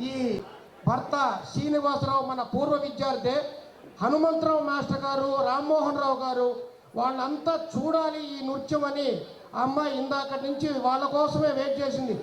ఈ భర్త శ్రీనివాసరావు మన పూర్వ విద్యార్థి హనుమంతరావు మాస్టర్ గారు, రామ్మోహన్ రావు గారు వాళ్ళంతా చూడాలి ఈ నృత్యం అని ఆ అమ్మాయి ఇందాక నుంచి వాళ్ళ కోసమే వెయిట్ చేసింది.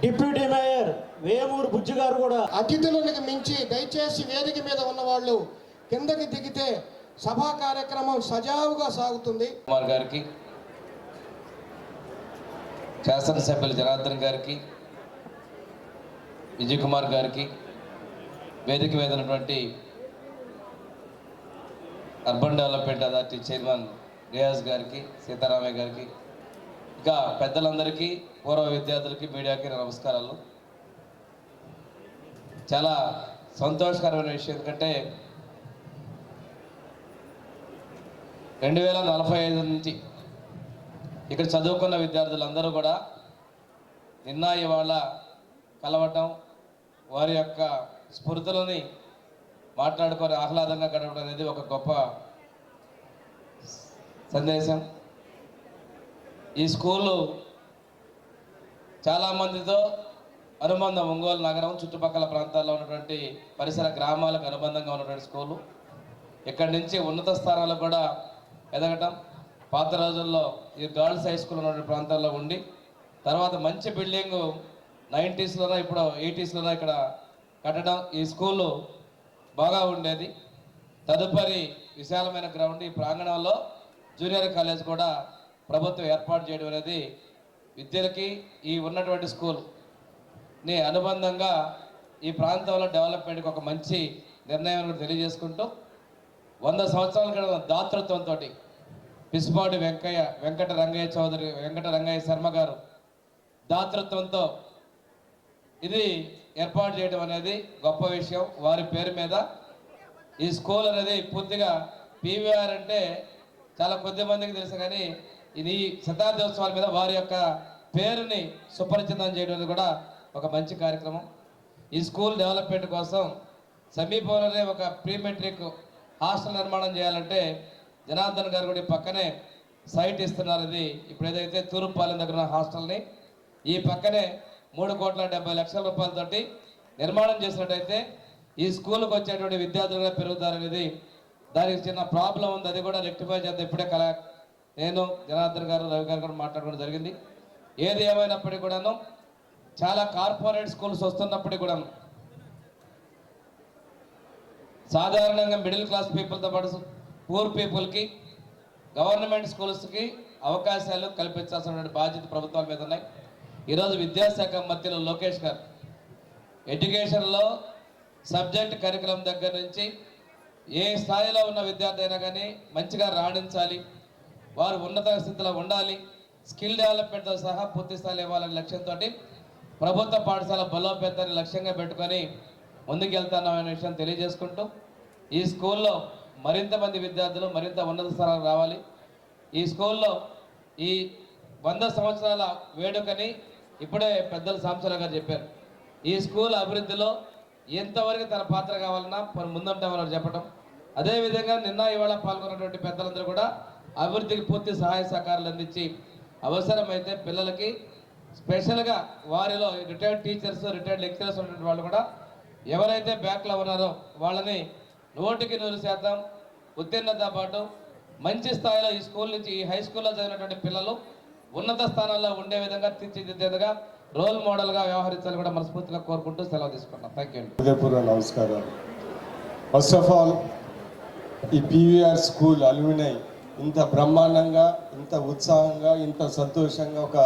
డిప్యూటీ మేయర్ వేమూరు బుజ్జి గారు కూడా అతిథులకు మించి దయచేసి వేదిక మీద ఉన్న వాళ్ళు కిందకి దిగితే సభా కార్యక్రమం సజావుగా సాగుతుంది. కుమార్ గారికి, శాసనసభ్యులు జనార్దన్ గారికి, విజయ్ కుమార్ గారికి, వేదిక మీద ఉన్నటువంటి urban development authority chairman Riyaz గారికి, సీతారామయ్య గారికి, ఇంకా పెద్దలందరికీ, పూర్వ విద్యార్థులకి, మీడియాకి నమస్కారాలు. చాలా సంతోషకరమైన విషయం ఎందుకంటే 2045 నుంచి ఇక్కడ చదువుకున్న విద్యార్థులందరూ కూడా నిన్న ఇవాళ కలవటం, వారి యొక్క స్ఫూర్తులని మాట్లాడుకొని ఆహ్లాదంగా గడపడం అనేది ఒక గొప్ప సందేశం. ఈ స్కూలు చాలామందితో అనుబంధం, ఒంగోలు నగరం చుట్టుపక్కల ప్రాంతాల్లో ఉన్నటువంటి పరిసర గ్రామాలకు అనుబంధంగా ఉన్నటువంటి స్కూలు. ఇక్కడి నుంచి ఉన్నత స్థానాలకు కూడా ఎదగటం, పాత రోజుల్లో ఈ గర్ల్స్ హై స్కూల్ ఉన్నటువంటి ప్రాంతాల్లో ఉండి తర్వాత మంచి బిల్డింగు 90sలోనో ఇప్పుడు 80sలోనో ఇక్కడ కట్టడం, ఈ స్కూలు బాగా ఉండేది. తదుపరి విశాలమైన గ్రౌండ్, ఈ ప్రాంగణంలో జూనియర్ కాలేజ్ కూడా ప్రభుత్వం ఏర్పాటు చేయడం అనేది విద్యలకి ఈ ఉన్నటువంటి స్కూల్ని అనుబంధంగా ఈ ప్రాంతంలో డెవలప్మెంట్కి ఒక మంచి నిర్ణయం తెలియజేసుకుంటూ 100 సంవత్సరాల క్రితం దాతృత్వంతో పిసిపాటి వెంకట రంగయ్య శర్మ గారు దాతృత్వంతో ఇది ఏర్పాటు చేయడం అనేది గొప్ప విషయం. వారి పేరు మీద ఈ స్కూల్ అనేది పూర్తిగా పీవీఆర్ అంటే చాలా కొద్ది మందికి తెలుసు, కానీ ఇది శతాబ్దోత్సవాల మీద వారి యొక్క పేరుని సుపరిచితం చేయడం కూడా ఒక మంచి కార్యక్రమం. ఈ స్కూల్ డెవలప్మెంట్ కోసం సమీపంలోనే ఒక ప్రీ మెట్రిక్ హాస్టల్ నిర్మాణం చేయాలంటే జనార్దన్ గారు కూడా పక్కనే సైట్ ఇస్తున్నారు. ఇది ఇప్పుడు ఏదైతే తూర్పుపాలెం దగ్గర ఉన్న హాస్టల్ని ఈ పక్కనే 3,70,00,000 రూపాయలతోటి నిర్మాణం చేసినట్టయితే ఈ స్కూల్కి వచ్చేటువంటి విద్యార్థులు కూడా పెరుగుతారనేది, దానికి చిన్న ప్రాబ్లం ఉంది, అది కూడా రెక్టిఫై చేద్దాం. ఇప్పుడే నేను జనార్దన్ గారు, రవి గారు కూడా మాట్లాడుకోవడం జరిగింది. ఏది ఏమైనప్పటికీ కూడాను చాలా కార్పొరేట్ స్కూల్స్ వస్తున్నప్పటికీ కూడా సాధారణంగా మిడిల్ క్లాస్ పీపుల్తో పాటు పూర్ పీపుల్కి గవర్నమెంట్ స్కూల్స్కి అవకాశాలు కల్పించాల్సిన బాధ్యత ప్రభుత్వాల మీద ఉన్నాయి. ఈరోజు విద్యాశాఖ మంత్రులు లోకేష్ గారు ఎడ్యుకేషన్లో సబ్జెక్ట్ కరికులం దగ్గర నుంచి ఏ స్థాయిలో ఉన్న విద్యార్థి అయినా కానీ మంచిగా రాణించాలి, వారు ఉన్నత స్థితిలో ఉండాలి, స్కిల్ డెవలప్మెంట్తో సహా పూర్తి స్థాయిలో ఇవ్వాలనే లక్ష్యంతో ప్రభుత్వ పాఠశాల బలోపేతాన్ని లక్ష్యంగా పెట్టుకొని ముందుకెళ్తున్నామనే విషయం తెలియజేసుకుంటూ ఈ స్కూల్లో మరింత మంది విద్యార్థులు మరింత ఉన్నత స్థానాలకు రావాలి. ఈ స్కూల్లో ఈ 100 సంవత్సరాల వేడుకని ఇప్పుడే పెద్దలు సాంబశివరావు గారు చెప్పారు. ఈ స్కూల్ అభివృద్ధిలో ఎంతవరకు తన పాత్ర కావాలన్నా ముందుంటామని చెప్పడం, అదేవిధంగా నిన్న ఇవాళ పాల్గొన్నటువంటి పెద్దలందరూ కూడా అభివృద్ధికి పూర్తి సహాయ సహకారాలు అందించి అవసరమైతే పిల్లలకి స్పెషల్గా వారిలో రిటైర్డ్ టీచర్స్, రిటైర్డ్ లెక్చరర్స్ ఉన్నటువంటి వాళ్ళు కూడా ఎవరైతే బ్యాక్లో ఉన్నారో వాళ్ళని 100% ఉత్తీర్ణతతో పాటు మంచి స్థాయిలో ఈ స్కూల్ నుంచి ఈ హై స్కూల్లో చదివినటువంటి పిల్లలు ఉన్నత స్థానాల్లో ఉండే విధంగా తీర్చిదిద్దేందుగా రోల్ మోడల్గా వ్యవహరించాలని కూడా మనస్ఫూర్తిగా కోరుకుంటూ సెలవు తీసుకున్నాం. Thank you. హృదయపూర్వక నమస్కారాలు. ఫస్ట్ ఆఫ్ ఆల్ ఈ పీవీఆర్ స్కూల్ అల్యూమినై ఇంత బ్రహ్మాండంగా, ఇంత ఉత్సాహంగా, ఇంత సంతోషంగా ఒక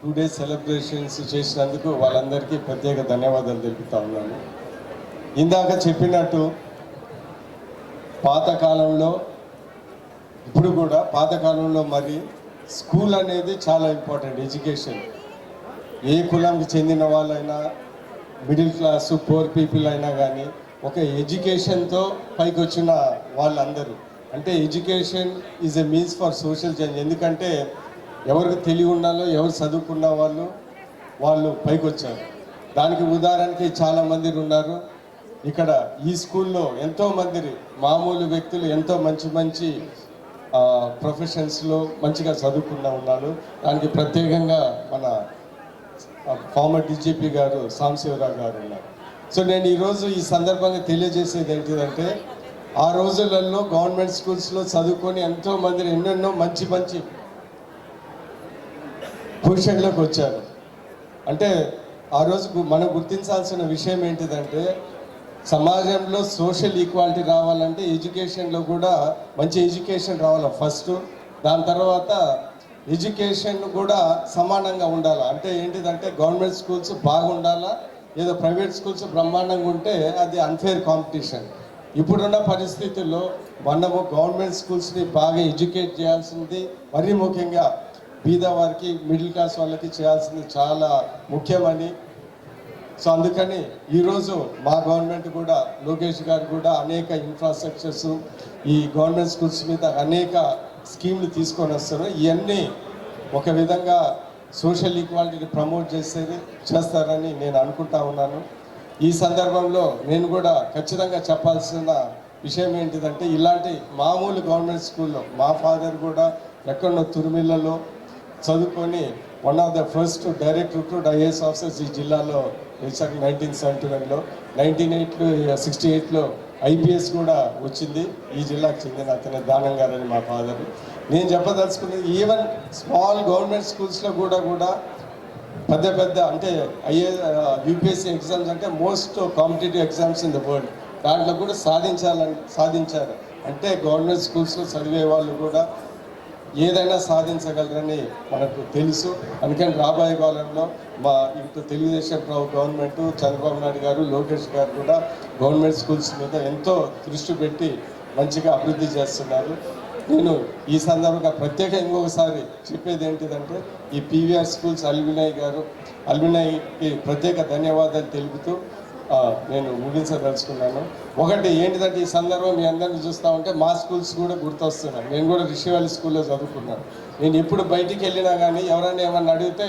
2 days సెలబ్రేషన్స్ చేసినందుకు వాళ్ళందరికీ ప్రత్యేక ధన్యవాదాలు తెలుపుతా ఉన్నాను. ఇందాక చెప్పినట్టు పాతకాలంలో ఇప్పుడు కూడా పాతకాలంలో మరి స్కూల్ అనేది చాలా ఇంపార్టెంట్. ఎడ్యుకేషన్ ఏ కులంకి చెందిన వాళ్ళైనా, మిడిల్ క్లాసు, పూర్ పీపుల్ అయినా కానీ ఒక ఎడ్యుకేషన్తో పైకి వచ్చిన వాళ్ళందరూ, అంటే education is a means for social change. ఎందుకంటే ఎవరికి తెలివి ఉన్నాలో, ఎవరు చదువుకున్న వాళ్ళు పైకి వచ్చారు. దానికి ఉదాహరణకి చాలామంది ఉన్నారు ఇక్కడ. ఈ స్కూల్లో ఎంతోమంది మామూలు వ్యక్తులు ఎంతో మంచి ప్రొఫెషన్స్లో మంచిగా చదువుకున్న ఉన్నారు. దానికి ప్రత్యేకంగా మన ఫార్మర్ డీజీపీ గారు సాంబశివరావు గారు ఉన్నారు. సో నేను ఈరోజు ఈ సందర్భంగా తెలియజేసేది ఏంటిదంటే, ఆ రోజులలో గవర్నమెంట్ స్కూల్స్లో చదువుకొని ఎంతోమంది ఎన్నెన్నో మంచి పొజిషన్లోకి వచ్చారు. అంటే ఆ రోజు మనం గుర్తించాల్సిన విషయం ఏంటిదంటే, సమాజంలో సోషల్ ఈక్వాలిటీ రావాలంటే ఎడ్యుకేషన్లో కూడా మంచి ఎడ్యుకేషన్ రావాలి ఫస్ట్. దాని తర్వాత ఎడ్యుకేషన్ కూడా సమానంగా ఉండాలి. అంటే ఏంటిదంటే గవర్నమెంట్ స్కూల్స్ బాగుండాలా, ఏదో ప్రైవేట్ స్కూల్స్ బ్రహ్మాండంగా ఉంటే అది అన్ఫేర్ కాంపిటీషన్. ఇప్పుడున్న పరిస్థితుల్లో మనము గవర్నమెంట్ స్కూల్స్ని బాగా ఎడ్యుకేట్ చేయాల్సింది, మరీ ముఖ్యంగా బీదవారికి, మిడిల్ క్లాస్ వాళ్ళకి చేయాల్సింది చాలా ముఖ్యమని. సో అందుకని ఈరోజు మా గవర్నమెంట్ కూడా, లోకేష్ గారు కూడా అనేక ఇన్ఫ్రాస్ట్రక్చర్స్ ఈ గవర్నమెంట్ స్కూల్స్ మీద అనేక స్కీమ్లు తీసుకొని వస్తారు. ఇవన్నీ ఒక విధంగా సోషల్ ఈక్వాలిటీని ప్రమోట్ చేస్తారని నేను అనుకుంటా ఉన్నాను. ఈ సందర్భంలో నేను కూడా ఖచ్చితంగా చెప్పాల్సిన విషయం ఏంటిదంటే, ఇలాంటి మామూలు గవర్నమెంట్ స్కూల్లో మా ఫాదర్ కూడా ఎక్కడో తురిమిళ్ళలో చదువుకొని one of the first direct recruit IAS officers ఈ జిల్లాలో వేశారు 1971లో. 1968లో ఐపీఎస్ కూడా వచ్చింది ఈ జిల్లాకు చెందిన అతని దానం గారని మా ఫాదర్. నేను చెప్పదలుచుకున్నది, ఈవెన్ స్మాల్ గవర్నమెంట్ స్కూల్స్లో కూడా పెద్ద అంటే యూపీఎస్సీ ఎగ్జామ్స్ అంటే most competitive exams in the world, దాంట్లో కూడా సాధించారు. అంటే గవర్నమెంట్ స్కూల్స్లో చదివే వాళ్ళు కూడా ఏదైనా సాధించగలరని మనకు తెలుసు. అందుకని రాబోయే కాలంలో మా ఇటు తెలుగుదేశం గవర్నమెంట్, చంద్రబాబు నాయుడు గారు, లోకేష్ గారు కూడా గవర్నమెంట్ స్కూల్స్ మీద ఎంతో దృష్టి పెట్టి మంచిగా అభివృద్ధి చేస్తున్నారు. నేను ఈ సందర్భంగా ప్రత్యేకంగా ఇంకొకసారి చెప్పేది ఏంటిదంటే, ఈ పీవీఆర్ స్కూల్స్ అల్యూమినైకి ప్రత్యేక ధన్యవాదాలు తెలుపుతూ నేను ముగించదలుచుకున్నాను. ఒకటి ఏంటిదంటే, ఈ సందర్భం మీ అందరినీ చూస్తూ ఉంటే మా స్కూల్స్ కూడా గుర్తొస్తున్నాను. నేను కూడా రిషివాళి స్కూల్లో చదువుకున్నాను. నేను ఎప్పుడు బయటికి వెళ్ళినా కానీ ఎవరైనా ఏమన్నా అడిగితే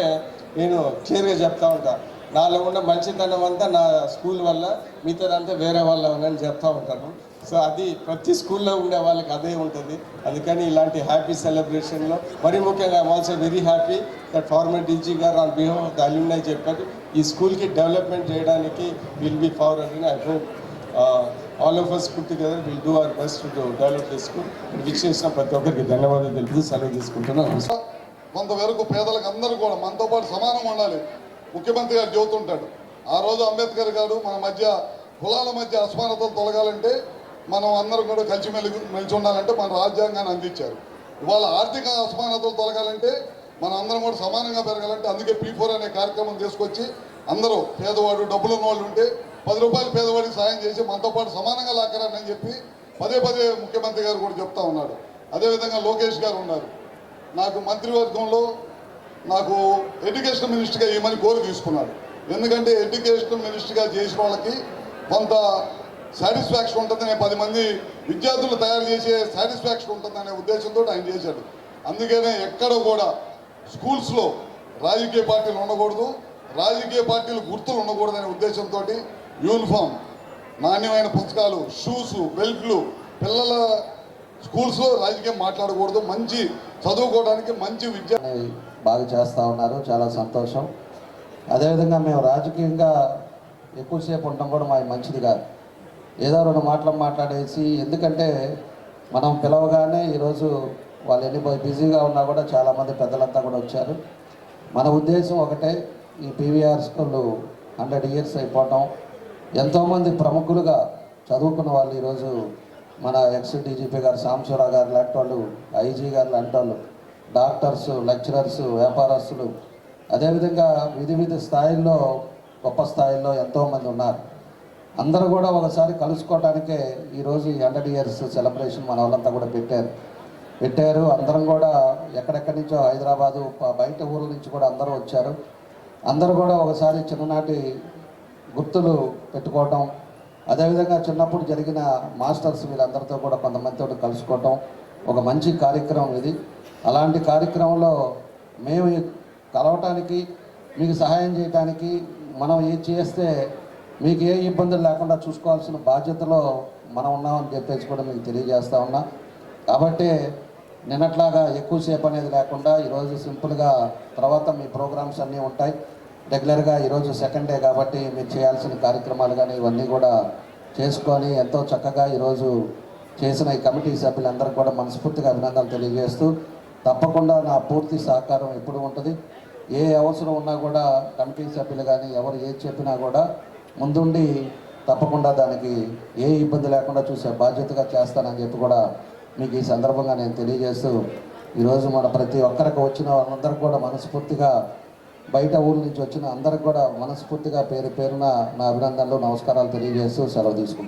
నేను క్లియర్గా చెప్తా ఉంటాను, నాలో ఉన్న మంచితనం అంతా నా స్కూల్ వల్ల, మిగతాదంతా వేరే వాళ్ళ అని చెప్తా ఉంటాను. సో అది ప్రతి స్కూల్లో ఉండే వాళ్ళకి అదే ఉంటుంది. అందుకని ఇలాంటి హ్యాపీ సెలబ్రేషన్లో మరీ ముఖ్యంగా I'm also very happy that former DG గారు on behalf of the alumni చెప్పారు ఈ స్కూల్కి డెవలప్మెంట్ చేయడానికి will be forward. I hope all of us put together will do our best to develop the school. విచ్చేసిన ప్రతి ఒక్కరికి ధన్యవాదాలు తెలుపుతూ సెలవు తీసుకుంటున్నాను. కొంతవరకు పేదలకు అందరూ కూడా మనతో పాటు సమానంగా ఉండాలి. ముఖ్యమంత్రి గారు చెబుతుంటాడు, ఆ రోజు అంబేద్కర్ గారు మన మధ్య కులాల మధ్య అసమానతలు తొలగాలంటే మనం అందరం కూడా కలిసి ఉండాలంటే మన రాజ్యాంగాన్ని అందించారు. ఇవాళ ఆర్థిక అసమానతలు తొలగాలంటే మనం అందరం కూడా సమానంగా పెరగాలంటే అందుకే P4 అనే కార్యక్రమం తీసుకొచ్చి అందరూ పేదవాడు, డబ్బులు ఉన్న వాళ్ళు ఉంటే 10 రూపాయలు పేదవాడికి సాయం చేసి మనతో పాటు సమానంగా లాక్కరాని చెప్పి పదే పదే ముఖ్యమంత్రి గారు కూడా చెప్తా ఉన్నాడు. అదేవిధంగా లోకేష్ గారు ఉన్నారు. నాకు మంత్రివర్గంలో నాకు ఎడ్యుకేషన్ మినిస్టర్గా ఇవ్వమని కోరి తీసుకున్నాడు. ఎందుకంటే ఎడ్యుకేషన్ మినిస్టర్గా చేసిన వాళ్ళకి కొంత సాటిస్ఫాక్షన్ ఉంటుందనే 10 మంది విద్యార్థులు తయారు చేసే సాటిస్ఫాక్షన్ ఉంటుందనే ఉద్దేశంతో ఆయన చేశాడు. అందుకనే ఎక్కడ కూడా స్కూల్స్లో రాజకీయ పార్టీలు ఉండకూడదు, రాజకీయ పార్టీలు గుర్తులు ఉండకూడదు అనే ఉద్దేశంతో యూనిఫామ్, నాణ్యమైన పుస్తకాలు, షూస్, బెల్ట్లు, పిల్లల స్కూల్స్లో రాజకీయం మాట్లాడకూడదు, మంచి చదువుకోవడానికి మంచి విద్య బాగా చేస్తూ ఉన్నారు. చాలా సంతోషం. అదేవిధంగా మేము రాజకీయంగా ఎక్కువసేపు ఉండడం కూడా మాకు మంచిది కాదు. ఏదో 2 మాటలు మాట్లాడేసి, ఎందుకంటే మనం పిలవగానే ఈరోజు వాళ్ళు ఎన్ని బిజీగా ఉన్నా కూడా చాలామంది పెద్దలంతా కూడా వచ్చారు. మన ఉద్దేశం ఒకటే, ఈ పీవీఆర్ స్కూల్ 100 ఇయర్స్ అయిపోవటం, ఎంతోమంది ప్రముఖులుగా చదువుకున్న వాళ్ళు ఈరోజు మన ఎక్స్ డీజీపీ గారు సాంబశివరావు గారు లాంటి వాళ్ళు, ఐజీ గారు లాంటి వాళ్ళు, డాక్టర్స్, లెక్చరర్స్, వ్యాపారస్తులు, అదేవిధంగా వివిధ స్థాయిల్లో గొప్ప స్థాయిల్లో ఎంతోమంది ఉన్నారు. అందరూ కూడా ఒకసారి కలుసుకోవడానికే ఈరోజు ఈ 100 ఇయర్స్ సెలబ్రేషన్ మన వాళ్ళంతా కూడా పెట్టారు. అందరం కూడా ఎక్కడెక్కడి నుంచో హైదరాబాదు, బయట ఊర్ల నుంచి కూడా అందరూ వచ్చారు. అందరూ కూడా ఒకసారి చిన్ననాటి గుర్తులు పెట్టుకోవటం, అదేవిధంగా చిన్నప్పుడు జరిగిన మాస్టర్స్ వీళ్ళందరితో కూడా కొంతమందితో కలుసుకోవటం ఒక మంచి కార్యక్రమం ఇది. అలాంటి కార్యక్రమంలో మేము కలవటానికి, మీకు సహాయం చేయడానికి, మనం ఏది చేస్తే మీకు ఏ ఇబ్బందులు లేకుండా చూసుకోవాల్సిన బాధ్యతలో మనం ఉన్నామని చెప్పేసి కూడా మీకు తెలియజేస్తా ఉన్నా. కాబట్టి నిన్నట్లాగా ఎక్కువసేపు అనేది లేకుండా ఈరోజు సింపుల్గా, తర్వాత మీ ప్రోగ్రామ్స్ అన్నీ ఉంటాయి రెగ్యులర్గా. ఈరోజు సెకండ్ డే కాబట్టి మీరు చేయాల్సిన కార్యక్రమాలు కానీ ఇవన్నీ కూడా చేసుకొని ఎంతో చక్కగా ఈరోజు చేసిన ఈ కమిటీ సభ్యులందరికీ కూడా మనస్ఫూర్తిగా అభినందనలు తెలియజేస్తూ, తప్పకుండా నా పూర్తి సహకారం ఎప్పుడు ఉంటుంది. ఏ అవసరం ఉన్నా కూడా కమిటీ సభ్యులు కానీ ఎవరు ఏది చెప్పినా కూడా ముందుండి తప్పకుండా దానికి ఏ ఇబ్బంది లేకుండా చూసే బాధ్యతగా చేస్తానని చెప్పి కూడా మీకు ఈ సందర్భంగా నేను తెలియజేస్తూ, ఈరోజు మన ప్రతి ఒక్కరికి వచ్చిన వాళ్ళందరికీ కూడా మనస్ఫూర్తిగా, బయట ఊళ్ళ నుంచి వచ్చిన అందరికి కూడా మనస్ఫూర్తిగా పేరున నా అభినందనలు, నమస్కారాలు తెలియజేస్తూ సెలవు తీసుకుంటాను.